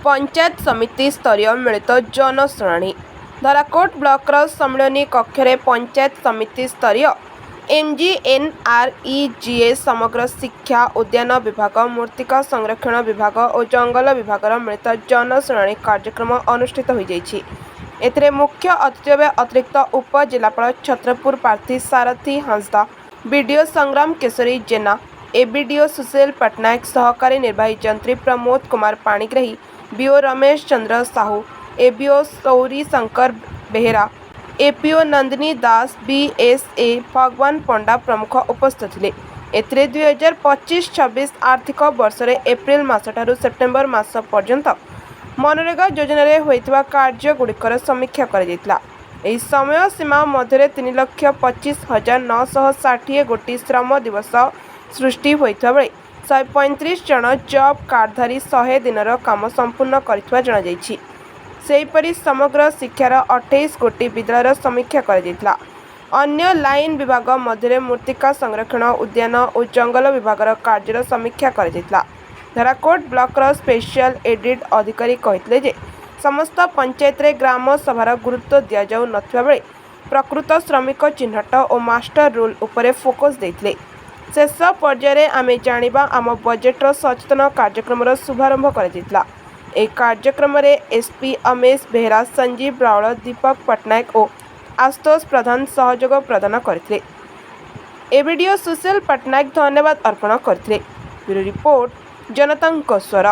पंचायत समिति स्तरीय मिलित जनशुणाणी धराकोट ब्लॉकर सम्मिलनी कक्षरे पंचायत समिति स्तरीय MGNREGA समग्र शिक्षा उद्यान विभाग मूर्तिका संरक्षण विभाग और जंगल विभाग मिलित जनशुणाणी कार्यक्रम अनुष्ठित हो जाइछि। एथिरे मुख्य अतिथि भाବେ अतिरिक्त उपजिलापाल छत्रपुर प्रार्थी सारथी हांसदा, बीडीओ संग्राम केशरी जेना, एबीडीओ सुशील पटनायक, सहकारी निर्वाही जंत्री प्रमोद कुमार पाणिग्राही, बीओ रमेश चंद्र साहू, एबीओ सौरी शंकर बेहेरा, एपीओ नंदिनी दास, बीएसए भगवान पंडा प्रमुख उपस्थित थिले। एथिरे 2025-26 आर्थिक वर्ष एप्रिल मासठारु सेप्टेम्बर मास पर्यंत मनरेगा योजन होइतिबा कार्य गुड़िकर समीक्षा करा जायतिला। एही समय सीमा मध्य 3,25,960 गोटी श्रम दिवस सृष्टि होइतिबा बेले 135 जन जॉब कार्डधारी 100 दिनर काम संपूर्ण करिथिबा जणा जायछि। सेहीपरि समग्र शिक्षार 28 गोटी विद्यालयर समीक्षा करा जायतिला। अन्य लाइन विभाग मध्य मूर्तिका संरक्षण उद्यान और जंगल विभागर कार्यर समीक्षा करा जायतिला। धराकोट ब्लॉकर स्पेशल एडिट अधिकारी कहितले जे समस्त पंचायत रे ग्राम सभार गुरुत्व दिया जाउ नथिबा बेले प्रकृत श्रमिक चिन्हट और मास्टर रूल उपरे फोकस देथिले। शेष पर्यायर आमे जानिबा आम बजेटर सचेतन कार्यक्रम शुभारंभ करा जायतिला। एक कार्यक्रम रे एसपी अमेश बेहेरा, संजीव रावल, दीपक पटनायक और आशुतोष प्रधान सहयोग प्रदान करथिले। एबीडीओ सुशील पटनायक धन्यवाद अर्पण करथिले। ब्यूरो रिपोर्ट जनताଙ୍କ स्वर।